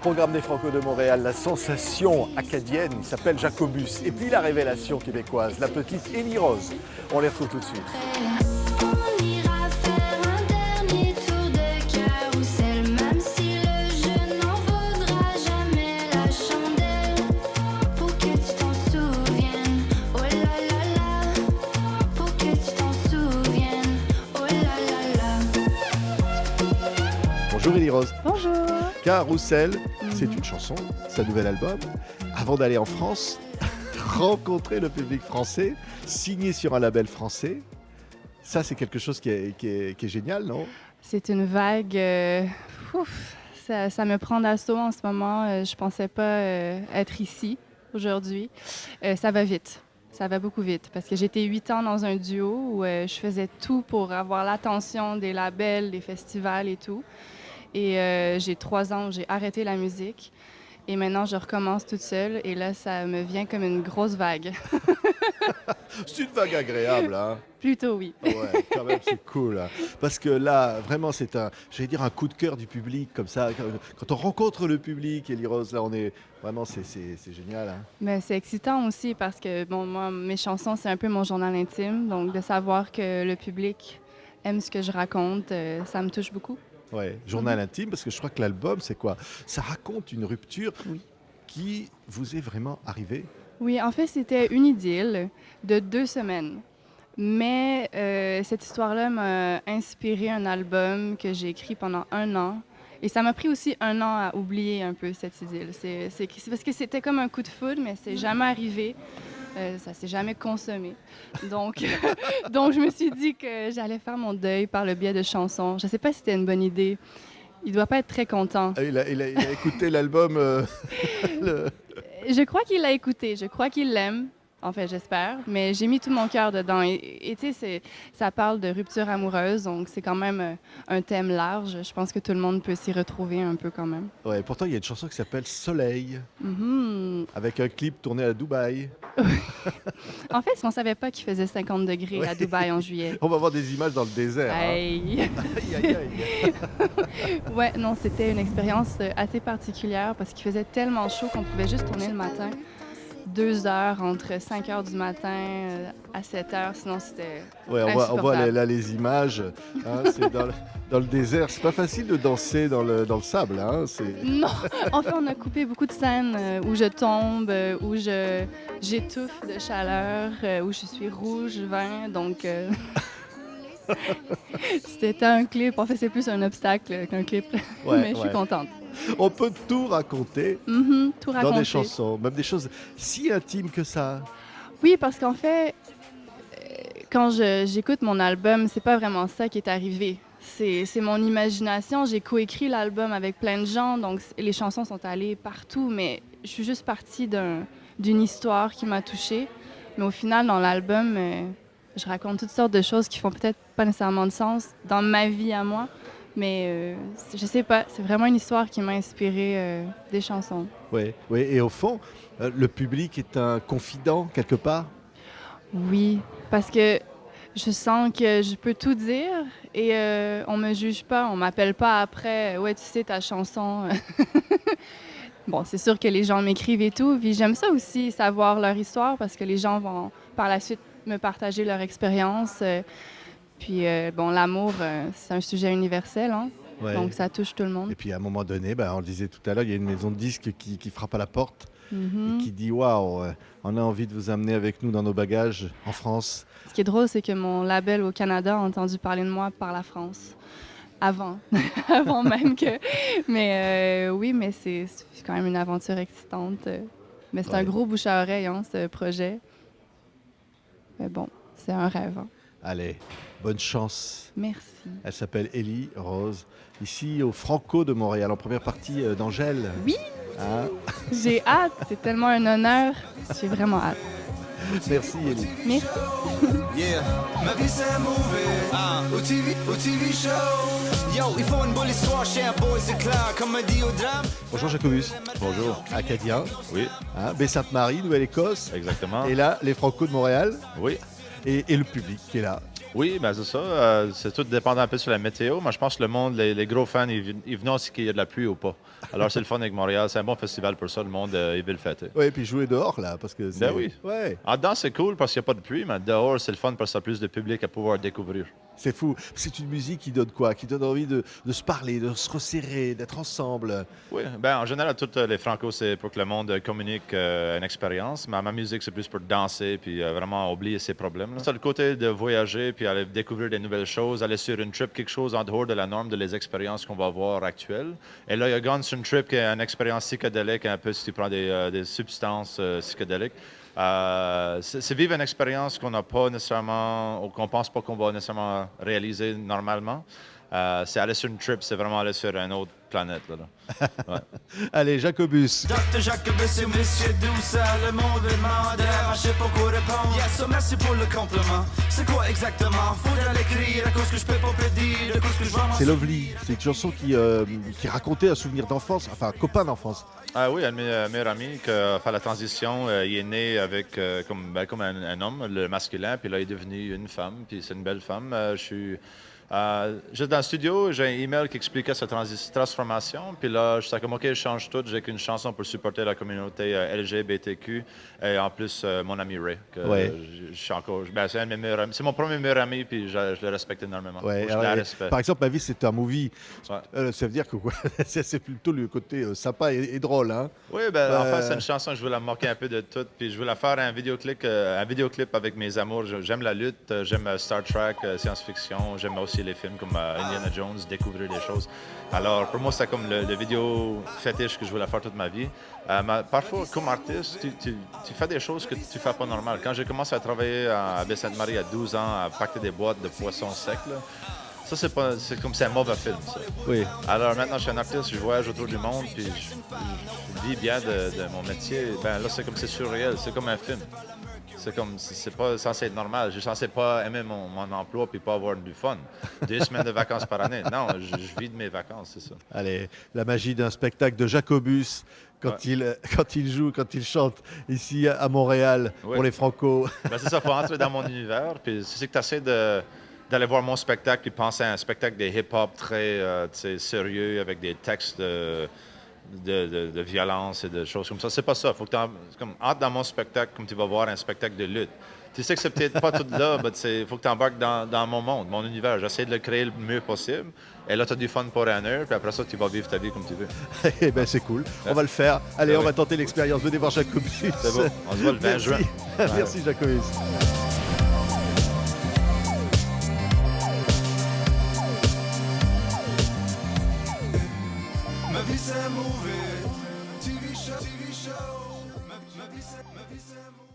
programme des Franco de Montréal, la sensation acadienne, il s'appelle Jacobus. Et puis la révélation québécoise, la petite Élie Rose. On les retrouve tout de suite. On ira faire un dernier tour de carrousel, même si le jeu n'en vaudra jamais la chandelle. Pour que tu t'en souviennes, oh là là là. Pour que tu t'en souviennes, oh là là là. Bonjour Élie Rose. Bonjour. Carousel, c'est une chanson, c'est un nouvel album. Avant d'aller en France, rencontrer le public français, signer sur un label français, ça c'est quelque chose qui est génial, non? C'est une vague. Ça me prend d'assaut en ce moment. Je pensais pas être ici aujourd'hui. Ça va vite. Ça va beaucoup vite parce que j'étais 8 ans dans un duo où je faisais tout pour avoir l'attention des labels, des festivals et tout. Et j'ai 3 ans où j'ai arrêté la musique. Et maintenant, je recommence toute seule. Et là, ça me vient comme une grosse vague. C'est une vague agréable, hein? Plutôt, oui. Ouais, quand même, c'est cool. Hein. Parce que là, vraiment, c'est j'allais dire un coup de cœur du public, comme ça. Quand on rencontre le public, Élie Rose, là, on est vraiment, c'est génial. Hein. Mais c'est excitant aussi parce que, bon, moi, mes chansons, c'est un peu mon journal intime. Donc, de savoir que le public aime ce que je raconte, ça me touche beaucoup. Ouais, journal intime, parce que je crois que l'album, c'est quoi? Ça raconte une rupture Oui. qui vous est vraiment arrivée. Oui, en fait, c'était une idylle de 2 semaines. Mais cette histoire-là m'a inspiré un album que j'ai écrit pendant 1 an. Et ça m'a pris aussi 1 an à oublier un peu cette idylle. C'est parce que c'était comme un coup de foudre, mais c'est jamais arrivé. Ça s'est jamais consommé. Donc, donc, je me suis dit que j'allais faire mon deuil par le biais de chansons. Je sais pas si c'était une bonne idée. Il doit pas être très content. Ah, il a écouté l'album. Je crois qu'il l'a écouté. Je crois qu'il l'aime. En fait, j'espère. Mais j'ai mis tout mon cœur dedans. Et tu sais, ça parle de rupture amoureuse. Donc, c'est quand même un thème large. Je pense que tout le monde peut s'y retrouver un peu quand même. Ouais, pourtant, il y a une chanson qui s'appelle Soleil, Mhm. avec un clip tourné à Dubaï. En fait, on savait pas qu'il faisait 50 degrés à Dubaï en juillet. On va voir des images dans le désert. Hein. Aïe. Aïe, aïe, aïe. Ouais, non, c'était une expérience assez particulière parce qu'il faisait tellement chaud qu'on pouvait juste tourner le matin. 2 heures entre 5 heures du matin à 7 heures, sinon c'était Ouais, on voit insupportable. là les images. Hein, c'est dans le désert. C'est pas facile de danser dans le sable. Hein, Non, en fait, on a coupé beaucoup de scènes où je tombe, où j'étouffe de chaleur, où je suis rouge, vin, donc c'était un clip. En fait, c'est plus un obstacle qu'un clip, Ouais, mais je suis ouais. contente. On peut tout raconter Tout dans raconter. des chansons, même des choses si intimes que ça. Oui, parce qu'en fait, quand j'écoute mon album, c'est pas vraiment ça qui est arrivé. C'est mon imagination. J'ai coécrit l'album avec plein de gens, donc les chansons sont allées partout, mais je suis juste partie d'une histoire qui m'a touchée. Mais au final, dans l'album, je raconte toutes sortes de choses qui font peut-être pas nécessairement de sens dans ma vie à moi, mais je sais pas, c'est vraiment une histoire qui m'a inspiré des chansons. Oui, oui. Et au fond, le public est un confident quelque part. Oui, parce que je sens que je peux tout dire et on me juge pas, on m'appelle pas après. Ouais, tu sais ta chanson. Bon, c'est sûr que les gens m'écrivent et tout. Puis j'aime ça aussi, savoir leur histoire parce que les gens vont par la suite me partager leur expérience. Puis bon, l'amour, c'est un sujet universel, hein? Ouais. Donc ça touche tout le monde. Et puis à un moment donné, on le disait tout à l'heure, il y a une maison de disques qui frappe à la porte Mhm. et qui dit waouh, on a envie de vous amener avec nous dans nos bagages en France. Ce qui est drôle, c'est que mon label au Canada a entendu parler de moi par la France. Avant, avant même que... Mais oui, mais c'est quand même une aventure excitante. Mais c'est Ouais. un gros bouche à oreille, hein, ce projet. Mais bon, c'est un rêve. Hein. Allez, bonne chance. Merci. Elle s'appelle Élie Rose, ici au Franco de Montréal, en première partie d'Angèle. Oui. Hein? J'ai hâte, c'est tellement un honneur. J'ai vraiment hâte. Merci Élie. Merci. Yeah, ma vie c'est un movie au TV show. Yo, il faut une bonne histoire chez un beau c'est clair, comédie au drame. Bonjour Jacobus. Bonjour. Acadien, Oui, hein, Baie-Sainte-Marie, Nouvelle-Écosse. exactement. Et là, les Franco de Montréal Oui. et le public qui est là. Oui, ben c'est ça. C'est tout dépendant un peu sur la météo. Moi, je pense que le monde, les gros fans, ils venaient aussi qu'il y ait de la pluie ou pas. Alors, c'est le fun avec Montréal. C'est un bon festival pour ça. Le monde, il veut le fêter. Ouais, et puis jouer dehors, là, parce que c'est... Ben oui. Ouais, En dedans, c'est cool parce qu'il n'y a pas de pluie, mais dehors, c'est le fun parce qu'il y a plus de public à pouvoir découvrir. c'est fou. C'est une musique qui donne quoi? Qui donne envie de se parler, de se resserrer, d'être ensemble. Oui, ben en général, tous les Franco, c'est pour que le monde communique une expérience. Mais ma musique, c'est plus pour danser puis vraiment oublier ses problèmes. C'est le côté de voyager puis aller découvrir des nouvelles choses, aller sur une trip, quelque chose en dehors de la norme, de les expériences qu'on va avoir actuelles. Et là, il y a Gone sur une trip qui est une expérience psychédélique, un peu si tu prends des substances psychédéliques. C'est vivre une expérience qu'on n'a pas nécessairement, ou qu'on pense pas qu'on va nécessairement réaliser normalement. C'est aller sur une trip, c'est vraiment aller sur une autre planète. Là. Ouais. Allez, Jacobus. Dr. Jacobus et Monsieur Doucet, le monde demande, je sais pas quoi répondre. Yes, so merci pour le compliment. C'est quoi exactement? Faudrait l'écrire à cause que je peux pas prédire, de cause que je vois. C'est Lovely. C'est une chanson qui racontait un souvenir d'enfance, enfin un copain d'enfance. Ah oui, un de mes meilleurs amis qui a fait la transition, il est né avec comme un homme, le masculin, puis là, il est devenu une femme, puis c'est une belle femme. J'étais dans le studio, j'ai un email qui expliquait cette transformation, puis là, je suis comme, OK, je change tout, j'ai qu'une chanson pour supporter la communauté LGBTQ, et en plus, mon ami Ray, que Ouais. je suis encore, ben, c'est un de mes meilleurs amis, c'est mon premier meilleur ami, puis je le respecte énormément. Ouais, Je alors, le respecte. par exemple, Ma vie, c'est un movie. Ouais. Ça veut dire que quoi, c'est plutôt le côté sympa et drôle. Hein? Oui, ben, en fait, c'est une chanson que je veux la moquer un peu de tout. Puis je veux la faire un vidéoclip avec mes amours. J'aime la lutte, j'aime Star Trek, science-fiction. J'aime aussi les films comme Indiana Jones, découvrir des choses. Alors, pour moi, c'est comme le vidéo fétiche que je veux la faire toute ma vie. Parfois, comme artiste, tu fais des choses que tu fais pas normal. Quand j'ai commencé à travailler à Baie-Sainte-Marie à 12 ans, à pacter des boîtes de poissons secs, là, ça, c'est comme c'est un mauvais film, ça. Oui. Alors maintenant, je suis un artiste, je voyage autour du monde, puis je vis bien de mon métier. Ben là, c'est comme c'est surréel, c'est comme un film. C'est comme, c'est pas censé être normal. Je suis censé pas aimer mon emploi puis pas avoir du fun. 2 semaines de vacances par année. Non, je vis de mes vacances, c'est ça. Allez, la magie d'un spectacle de Jacobus quand il joue, quand il chante ici à Montréal Ouais. pour les Franco. Ben, c'est ça, il faut entrer dans mon univers. Puis c'est que tu essaies d'aller voir mon spectacle puis penser à un spectacle de hip-hop très tu sais, sérieux avec des textes de violence et de choses comme ça. C'est pas ça. Faut que tu entre dans mon spectacle comme tu vas voir un spectacle de lutte. Tu sais que c'est peut-être pas tout là, mais il faut que tu embarques dans mon monde, mon univers. J'essaie de le créer le mieux possible. Et là, tu as du fun pour une heure, puis après ça, tu vas vivre ta vie comme tu veux. Eh bien, c'est cool. On va le faire. Allez, Ben on oui. va tenter l'expérience. Venez voir Jacobus. C'est bon. On se voit le 20 Merci. juin. Merci, Jacobus. Ma vie c'est un movie, TV show, ma vie c'est un movie.